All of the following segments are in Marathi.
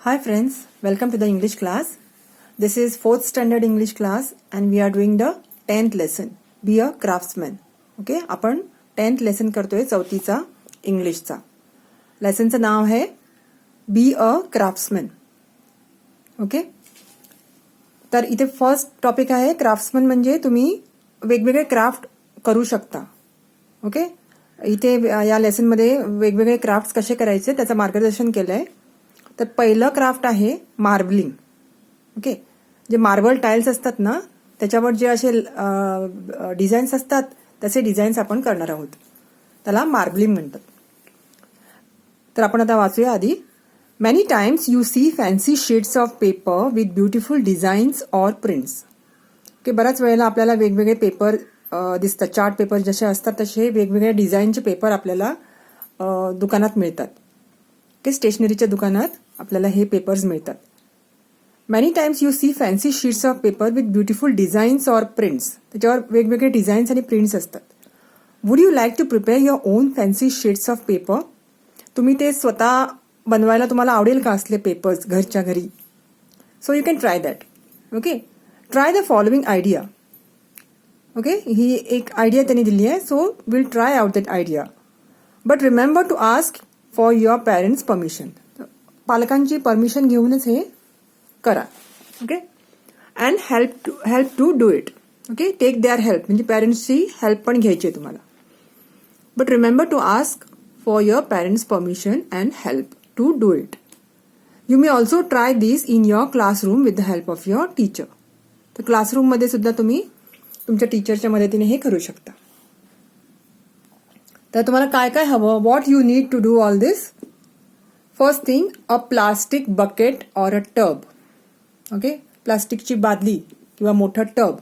Hi friends, welcome to the English class. This is 4th standard English class and we are doing the 10th lesson. Be a craftsman. Okay, आपण 10th lesson करतोय चौथीचा इंग्लिशचा. लेसनचं नाव आहे Be a craftsman. ओके, तर इथे फर्स्ट टॉपिक आहे क्राफ्ट्समन म्हणजे तुम्ही वेगवेगळे क्राफ्ट करू शकता. ओके, इथे या लेसनमध्ये वेगवेगळे क्राफ्ट्स कसे करायचे त्याचं मार्गदर्शन केलंय. तर पहिलं क्राफ्ट आहे मार्बलिंग. ओके, जे मार्बल टाइल्स असतात ना त्याच्यावर जे असे डिझाईन्स असतात तसे डिझाईन्स आपण करणार आहोत, त्याला मार्बलिंग म्हणतात. तर आपण आता वाचूया आधी. Many times you see fancy sheets of paper with beautiful designs or prints. Okay, बऱ्याच वेळेला आपल्याला वेगवेगळे पेपर दिसतात. चार्ट पेपर जसे असतात तसे वेगवेगळ्या डिझाईनचे पेपर आपल्याला दुकानात मिळतात. ओके, स्टेशनरीच्या दुकानात आपल्याला हे पेपर्स मिळतात. Many times you see fancy sheets of paper with beautiful designs or prints. त्याच्यावर वेगवेगळे डिझाईन्स आणि प्रिंट्स असतात. Would you like to prepare your own fancy sheets of paper? तुम्ही ते स्वतः बनवायला तुम्हाला आवडेल का असले पेपर्स घरच्या घरी? So you can try that. Okay, try the following idea. Okay, ही एक आयडिया त्यांनी दिली आहे. So will try out that idea, but remember to ask for your parents permission. पालकांची परमिशन घेऊनच हे करा. Okay, and help to do it. Okay, take their help म्हणजे पॅरेंट्सची हेल्प पण घ्यायची आहे तुम्हाला. But remember to ask for your parents' permission and help to do it. You may also try this in your classroom with the help of your teacher. तर क्लासरूम मध्ये सुद्धा तुम्ही तुमच्या टीचरच्या मदतीने हे करू शकता. तर तुम्हाला काय काय हवं? What you need to do all this? First thing, a plastic bucket or a tub. Okay, प्लास्टिकची बादली किंवा मोठं टब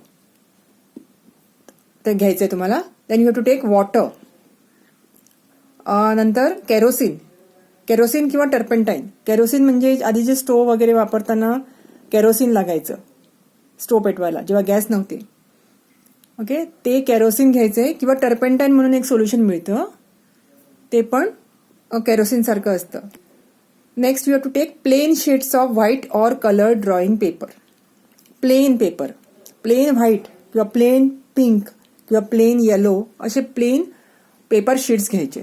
ते घ्यायचंय तुम्हाला. Then you have to take water. नंतर केरोसिन किंवा टर्पेंटाईन. केरोसिन म्हणजे आधी जे स्टोव्ह वगैरे वापरताना केरोसिन लागायचं स्टोव्ह पेटवायला जेव्हा गॅस नव्हते. ओके, ते केरोसिन घ्यायचंय किंवा टर्पेंटाईन म्हणून एक सोल्युशन मिळतं, ते पण केरोसिन सारखं असतं. Next you have to take plain sheets of white or coloured drawing paper. Plain paper, plain white किंवा प्लेन पिंक किंवा प्लेन येलो असे प्लेन पेपर शीट्स घ्यायचे.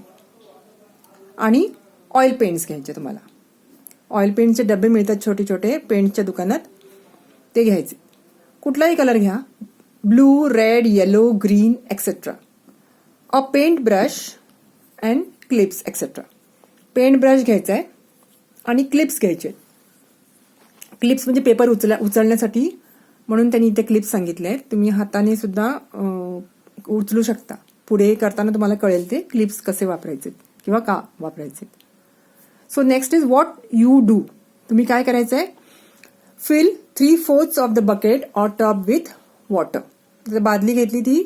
आणि ऑइल पेंट्स घ्यायचे तुम्हाला. ऑइल पेंटचे डबे मिळतात छोटे छोटे पेंटच्या दुकानात, ते घ्यायचे. कुठलाही कलर घ्या, blue, red, yellow, green etcetera. A paint brush and clips etcetera. Paint brush घ्यायचा आहे आणि क्लिप्स घ्यायचे. क्लिप्स म्हणजे पेपर उचलण्यासाठी म्हणून त्यांनी इथे क्लिप्स सांगितले आहेत. तुम्ही हाताने सुद्धा उचलू शकता. पुढे करताना तुम्हाला कळेल ते क्लिप्स कसे वापरायचे किंवा का वापरायचे. So next is what you do. तुम्ही काय करायचंय? Fill 3/4 of the bucket or tub with water. जर बादली घेतली ती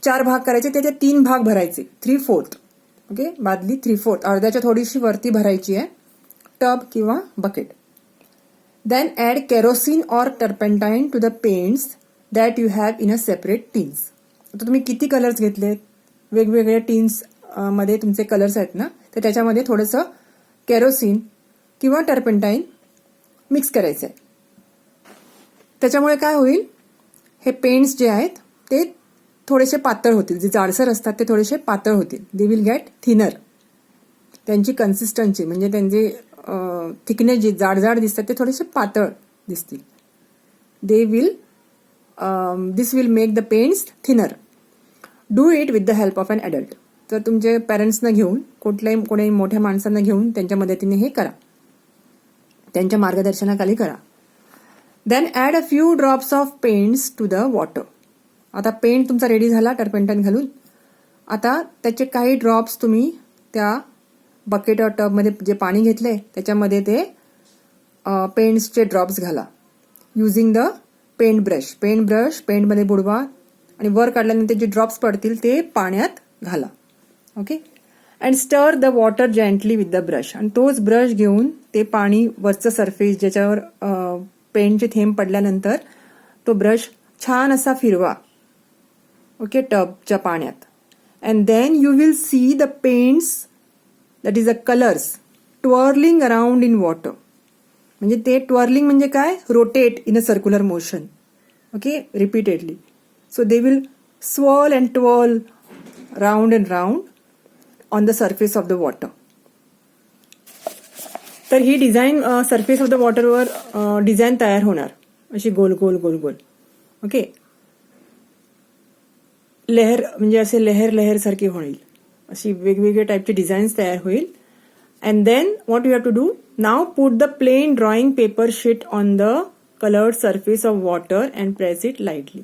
4 भाग करायचे, त्याचे 3 भाग भरायचे. 3/4. ओके, बादली 3/4 अर्ध्याच्या थोडीशी वरती भरायची आहे, टब किंवा bucket. Then add kerosene or turpentine to the paints that you have in a separate tins. आता तुम्ही किती कलर्स घेतलेत, वेगवेगळ्या टीन्स मध्ये तुमचे कलर्स आहेत ना, तर त्याच्यामध्ये थोडंसं केरोसिन किंवा टर्पेंटाईन मिक्स करायचं आहे. त्याच्यामुळे काय होईल, हे पेंट्स जे आहेत ते थोडेसे पातळ होतील. जे जाडसर असतात ते थोडेसे पातळ होतील. They will get thinner. त्यांची कन्सिस्टन्सी म्हणजे त्यांचे थिकनेस जे जाड दिसतात ते थोडेसे पातळ दिसतील. They will this will make the paints thinner. Do it with the help of an adult. तर तुमचे पॅरेंट्सना घेऊन कोणी मोठ्या माणसांना घेऊन त्यांच्या मदतीने हे करा, त्यांच्या मार्गदर्शनाखाली करा. Then add a few drops of paints to the water. आता पेंट तुमचा रेडी झाला टर्पेंटाईन घालून. आता त्याचे काही ड्रॉप्स तुम्ही त्या बकेट और टबमध्ये जे पाणी घेतले त्याच्यामध्ये ते पेंट्सचे ड्रॉप्स घाला. Using the paint brush. पेंटमध्ये बुडवा आणि वर काढल्यानंतर जे ड्रॉप्स पडतील ते पाण्यात घाला. Okay, and stir the water gently with the brush. आणि तोच ब्रश घेऊन ते पाणी वरचं सरफेस ज्याच्यावर पेंटचे थेंब पडल्यानंतर तो ब्रश छान असा फिरवा. ओके, टबच्या पाण्यात. And then you will see the paints that is the colours twirling around in water. म्हणजे ते ट्वर्लिंग म्हणजे काय, rotate in a circular motion. Okay, repeatedly. So they will swirl and twirl round and round on the surface of the water. तर ही डिझाईन सरफेस ऑफ द वॉटरवर डिझाईन तयार होणार अशी गोल गोल गोल गोल. ओके, लहर म्हणजे असे लहर लहर सारखी होईल, अशी वेगवेगळ्या टाईपची डिझाईन्स तयार होईल. And then what you have to do now, put the plain drawing paper sheet on the coloured surface of water and press it lightly.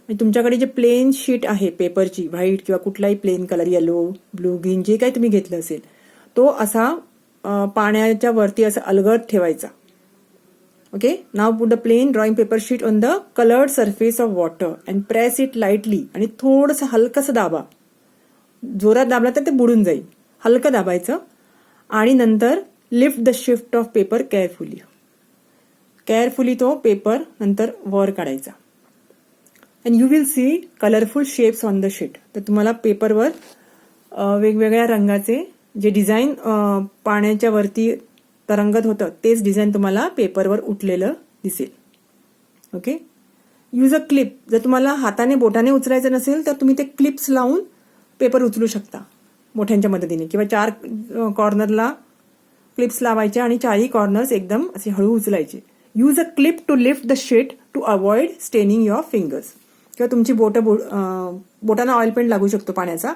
म्हणजे तुमच्याकडे जे प्लेन शीट आहे पेपरची, व्हाईट किंवा कुठलाही plain colour, yellow, blue, green, जे काही तुम्ही घेतलं असेल, तो असा पाण्याच्या वरती असा अलगद ठेवायचा. Okay, now put the plain drawing paper sheet on the coloured surface of water and press it lightly. आणि थोडंसं हलकंसं दाबा, जोरात दाबला तर ते बुडून जाईल, हलकं दाबायचं. आणि नंतर lift the shift of paper carefully. Carefully तो पेपर नंतर वर काढायचा. And you will C colourful shapes on the sheet. तर तुम्हाला पेपरवर वेगवेगळ्या रंगाचे जे डिझाईन पाण्याच्या वरती तरंगत होतं तेच डिझाईन तुम्हाला पेपरवर उठलेलं दिसेल. Okay, use a clip. जर तुम्हाला हाताने बोटाने उचलायचं नसेल तर तुम्ही ते क्लिप्स लावून पेपर उचलू शकता मोठ्यांच्या मदतीने, किंवा 4 कॉर्नरला क्लिप्स लावायचे आणि 4ही कॉर्नर्स एकदम असे हळू उचलायचे. Use a clip to lift the sheet to avoid staining your fingers. किंवा तुमची बोटांना ऑइल पेंट लागू शकतो पाण्याचा,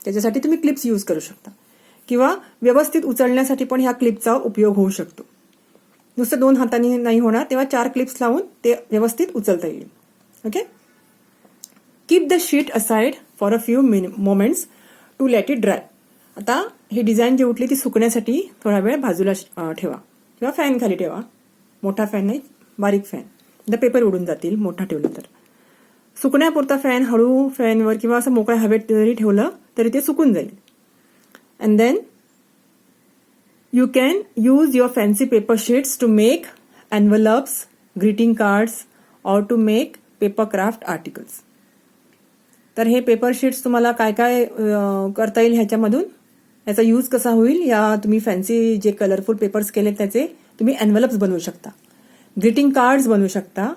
त्याच्यासाठी तुम्ही क्लिप्स यूज करू शकता. किंवा व्यवस्थित उचलण्यासाठी पण ह्या क्लिपचा उपयोग होऊ शकतो. नुसतं 2 हातांनी नाही होणार, तेव्हा 4 क्लिप्स लावून ते व्यवस्थित उचलता येईल. Okay, keep the sheet aside for a few moments to let it dry. आता ही डिझाईन जी उठली ती सुकण्यासाठी थोडा वेळ बाजूला ठेवा किंवा फॅन खाली ठेवा. मोठा फॅन नाही, बारीक फॅन. द पेपर उडून जातील मोठा ठेवलं तर. सुकण्यापुरता फॅन हळू फॅनवर किंवा असं मोकळ्या हवेत जरी ठेवलं तरी ते सुकून जाईल. And then you can use your fancy paper sheets to make envelopes, greeting cards, or to make paper craft articles. तर हे पेपर शीट्स तुम्हाला काय काय करता येईल ह्याच्यामधून, याचा यूज कसा होईल, या तुम्ही फॅन्सी जे कलरफुल पेपर्स केले त्याचे तुम्ही एनव्हलप्स बनवू शकता, ग्रीटिंग कार्ड्स बनवू शकता.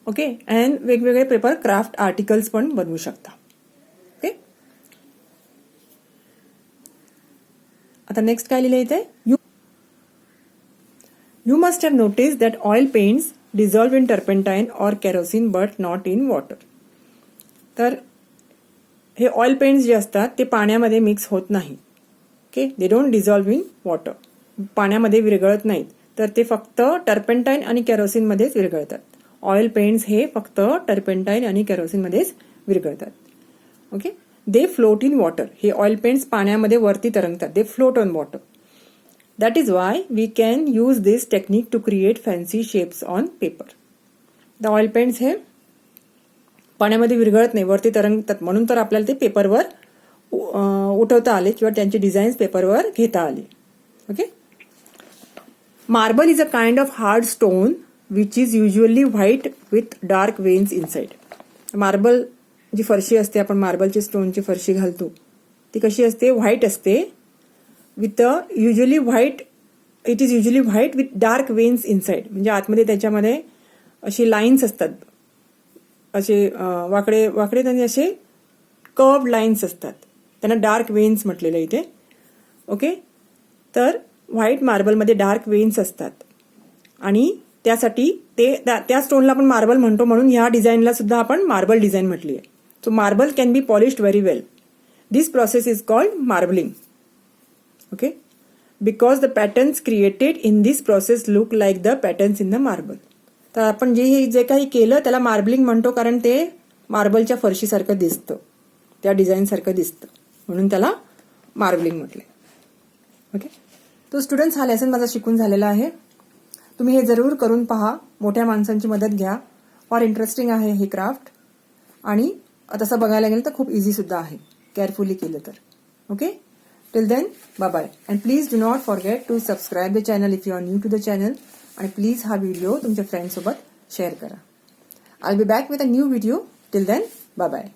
ओके, अँड वेगवेगळे पेपर क्राफ्ट आर्टिकल्स पण बनवू शकता. आता नेक्स्ट काय लिहिलं इथे, you must have notice that oil paints dissolve in turpentine or kerosene but not in water. तर हे ऑइल पेंट्स जे असतात ते पाण्यामध्ये मिक्स होत नाही. Okay, they don't dissolve in water. पाण्यामध्ये विरघळत नाहीत, तर ते फक्त टर्पेंटाईन आणि केरोसिनमध्येच विरघळतात. ऑइल पेंट्स हे फक्त टर्पेंटाईन आणि केरोसिनमध्येच विरघळतात. Okay, they float in water. हे ऑइल पेंट्स पाण्यामध्ये वरती तरंगतात. They float on water. That is why we can use this technique to create fancy shapes on paper. The oil paints हे पाण्यामध्ये विरघळत नाही, वरती तरंगतात, म्हणून तर आपल्याला ते पेपरवर उठवता आले किंवा त्यांची डिझाईन्स पेपरवर घेता आली. Okay, marble is a kind of hard stone which is usually white with dark veins inside. Marble जी फरशी असते, आपण मार्बलची स्टोनची फरशी घालतो, ती कशी असते, व्हाईट असते, with usually white, it is usually white with dark veins inside. म्हणजे आतमध्ये त्याच्यामध्ये अशी लाईन्स असतात, असे वाकडे वाकडे आणि असे कर्व्ड लाईन्स असतात, त्यांना डार्क वेन्स म्हटलेलं इथे. ओके, तर व्हाईट मार्बलमध्ये डार्क वेन्स असतात आणि त्यासाठी त्या स्टोनला आपण मार्बल म्हणतो, म्हणून ह्या डिझाईनला सुद्धा आपण मार्बल डिझाईन म्हटली आहे. So marble can be polished very well. This process is called marbling. Okay, because the patterns created in this process look like the patterns in the marble. तर आपण जे काही केलं त्याला मार्बलिंग म्हणतो, कारण ते मार्बलच्या फरशीसारखं दिसतं, त्या डिझाईनसारखं दिसतं, म्हणून त्याला मार्बलिंग म्हटलंय. ओके, तो स्टुडंट्स हा लेसन माझा शिकून झालेला आहे. तुम्ही हे जरूर करून पहा, मोठ्या माणसांची मदत घ्या. फार इंटरेस्टिंग आहे हे क्राफ्ट, आणि तसं बघायला गेलं तर खूप इझी सुद्धा आहे केअरफुली केलं तर. Okay, till then bye bye, and please do not forget to subscribe the channel if you are new to the channel. आणि प्लीज हा व्हिडिओ तुमच्या फ्रेंड्ससोबत शेअर करा. I will be back with a new video. Till then bye bye.